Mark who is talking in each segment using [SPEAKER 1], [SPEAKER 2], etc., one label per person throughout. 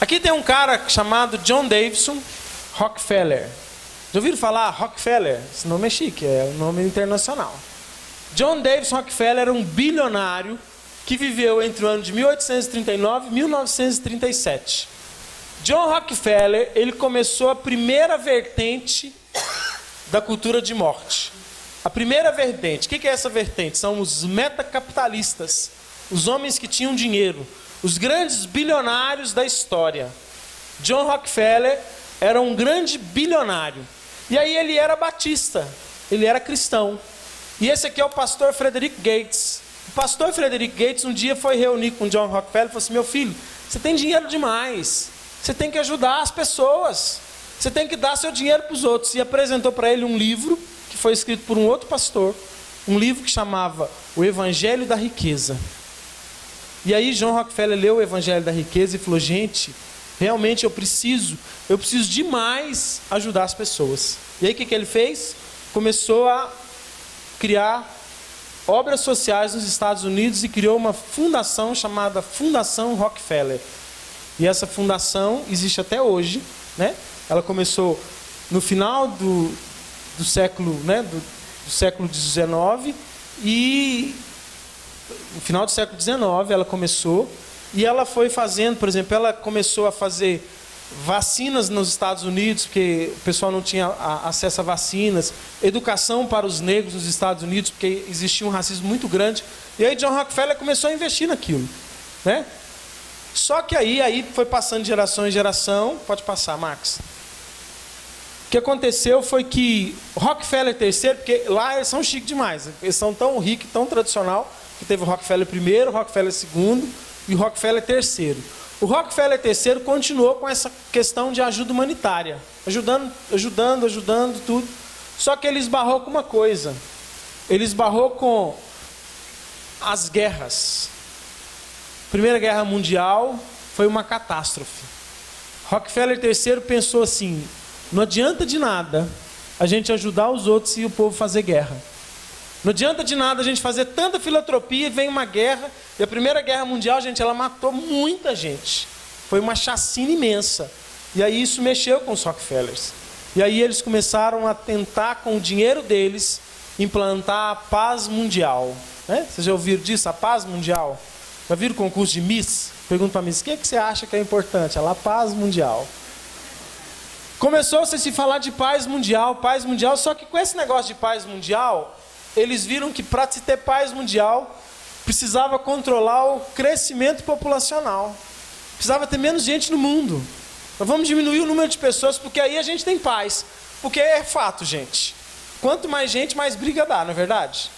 [SPEAKER 1] Aqui tem um cara chamado John Davison Rockefeller. Já ouviram falar Rockefeller? Esse nome é chique, é um nome internacional. John Davison Rockefeller era um bilionário que viveu entre o ano de 1839 e 1937. John Rockefeller, ele começou a primeira vertente da cultura de morte. A primeira vertente, o que é essa vertente? São os metacapitalistas, os homens que tinham dinheiro, os grandes bilionários da história. John Rockefeller era um grande bilionário. E aí ele era batista, ele era cristão. E esse aqui é o pastor Frederick Gates. O pastor Frederick Gates um dia foi reunir com John Rockefeller e falou assim: meu filho, você tem dinheiro demais, você tem que ajudar as pessoas, você tem que dar seu dinheiro para os outros. E apresentou para ele um livro que foi escrito por um outro pastor, um livro que chamava O Evangelho da Riqueza. E aí John Rockefeller leu o Evangelho da Riqueza e falou: gente, realmente eu preciso demais ajudar as pessoas. E aí o que ele fez? Começou a criar obras sociais nos Estados Unidos e criou uma fundação chamada Fundação Rockefeller. E essa fundação existe até hoje, né? Ela começou no final do século, né? do século XIX, e no final do século XIX ela começou, e ela foi fazendo, por exemplo, ela começou a fazer vacinas nos Estados Unidos, porque o pessoal não tinha acesso a vacinas, educação para os negros nos Estados Unidos, porque existia um racismo muito grande. E aí John Rockefeller começou a investir naquilo, né? Só que aí foi passando de geração em geração. Pode passar, Max. O que aconteceu foi que Rockefeller III, porque lá eles são chiques demais, eles são tão ricos, tão tradicional, que teve o Rockefeller I, o Rockefeller II e o Rockefeller III. O Rockefeller III continuou com essa questão de ajuda humanitária, ajudando tudo. Só que ele esbarrou com uma coisa. Ele esbarrou com as guerras. Primeira Guerra Mundial foi uma catástrofe. Rockefeller III pensou assim: não adianta de nada a gente ajudar os outros e o povo fazer guerra. Não adianta de nada a gente fazer tanta filantropia e vem uma guerra. E a Primeira Guerra Mundial, gente, ela matou muita gente. Foi uma chacina imensa. E aí isso mexeu com os Rockefellers. E aí eles começaram a tentar, com o dinheiro deles, implantar a paz mundial. Né? Vocês já ouviram disso, a paz mundial? Já viram o concurso de Miss? Pergunta para a Miss: o que você acha que é importante? Ela, a paz mundial. Começou-se a se falar de paz mundial, só que com esse negócio de paz mundial, eles viram que para se ter paz mundial, precisava controlar o crescimento populacional. Precisava ter menos gente no mundo. Nós vamos diminuir o número de pessoas, porque aí a gente tem paz. Porque é fato, gente. Quanto mais gente, mais briga dá, não é verdade?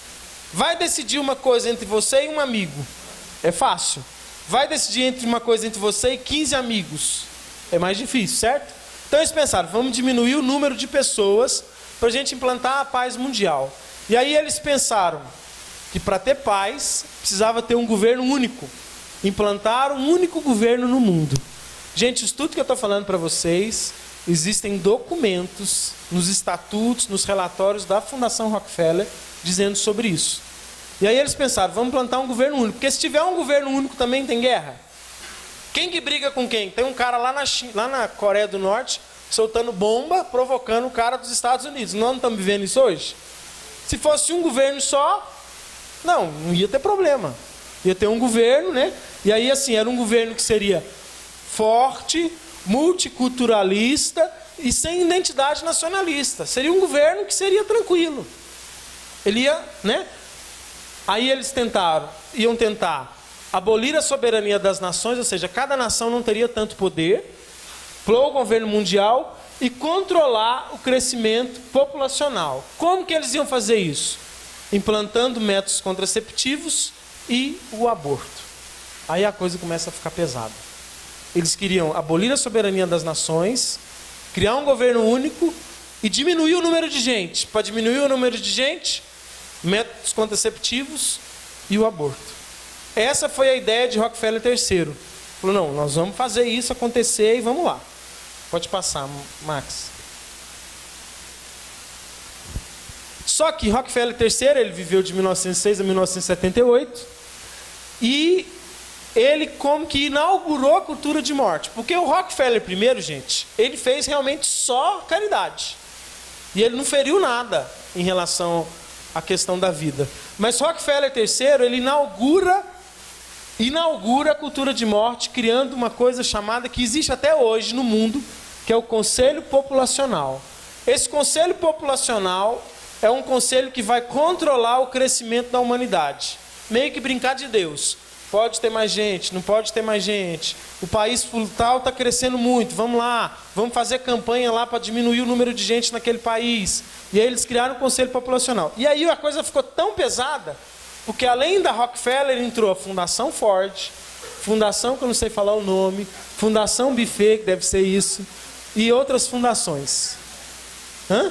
[SPEAKER 1] Vai decidir uma coisa entre você e um amigo. É fácil. Vai decidir entre uma coisa entre você e 15 amigos. É mais difícil, certo? Então eles pensaram: vamos diminuir o número de pessoas para a gente implantar a paz mundial. E aí eles pensaram que para ter paz, precisava ter um governo único. Implantaram um único governo no mundo. Gente, isso tudo que eu estou falando para vocês, existem documentos nos estatutos, nos relatórios da Fundação Rockefeller, dizendo sobre isso. E aí eles pensaram: vamos implantar um governo único. Porque se tiver um governo único também tem guerra. Quem que briga com quem? Tem um cara lá na Coreia do Norte, soltando bomba, provocando o cara dos Estados Unidos. Nós não estamos vivendo isso hoje? Se fosse um governo só, não ia ter problema. Ia ter um governo, né? E aí, assim, era um governo que seria forte, multiculturalista e sem identidade nacionalista. Seria um governo que seria tranquilo. Ele ia, né? Aí eles iam tentar abolir a soberania das nações, ou seja, cada nação não teria tanto poder, pôr o governo mundial e controlar o crescimento populacional. Como que eles iam fazer isso? Implantando métodos contraceptivos e o aborto. Aí a coisa começa a ficar pesada. Eles queriam abolir a soberania das nações, criar um governo único e diminuir o número de gente. Para diminuir o número de gente, métodos contraceptivos e o aborto. Essa foi a ideia de Rockefeller III. Falou: não, nós vamos fazer isso acontecer e vamos lá. Pode passar, Max. Só que Rockefeller III, ele viveu de 1906 a 1978, e ele como que inaugurou a cultura de morte. Porque o Rockefeller I, gente, ele fez realmente só caridade. E ele não feriu nada em relação à questão da vida. Mas Rockefeller III, ele inaugura a cultura de morte, criando uma coisa chamada, que existe até hoje no mundo, que é o Conselho Populacional. Esse Conselho Populacional é um conselho que vai controlar o crescimento da humanidade. Meio que brincar de Deus. Pode ter mais gente, não pode ter mais gente. O país tal está crescendo muito, vamos lá, vamos fazer campanha lá para diminuir o número de gente naquele país. E aí eles criaram o Conselho Populacional. E aí a coisa ficou tão pesada, porque além da Rockefeller entrou a Fundação Ford, Fundação, que eu não sei falar o nome, Fundação Buffett, que deve ser isso, e outras fundações. Hã?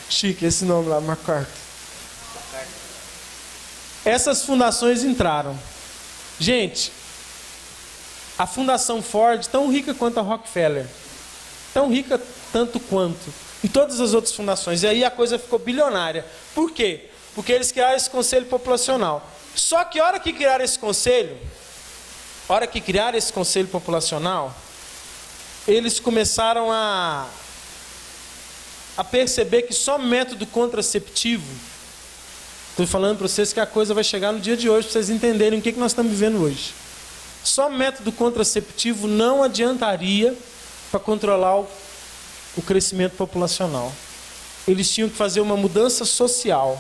[SPEAKER 1] Chique esse nome lá, MacArthur. Essas fundações entraram. Gente, a Fundação Ford, tão rica quanto a Rockefeller, tão rica tanto quanto, e todas as outras fundações. E aí a coisa ficou bilionária. Por quê? Porque eles criaram esse conselho populacional. Só que a hora que criaram esse conselho, populacional, eles começaram a perceber que só método contraceptivo. Estou falando para vocês que a coisa vai chegar no dia de hoje, para vocês entenderem o que nós estamos vivendo hoje. Só método contraceptivo não adiantaria para controlar o crescimento populacional. Eles tinham que fazer uma mudança social.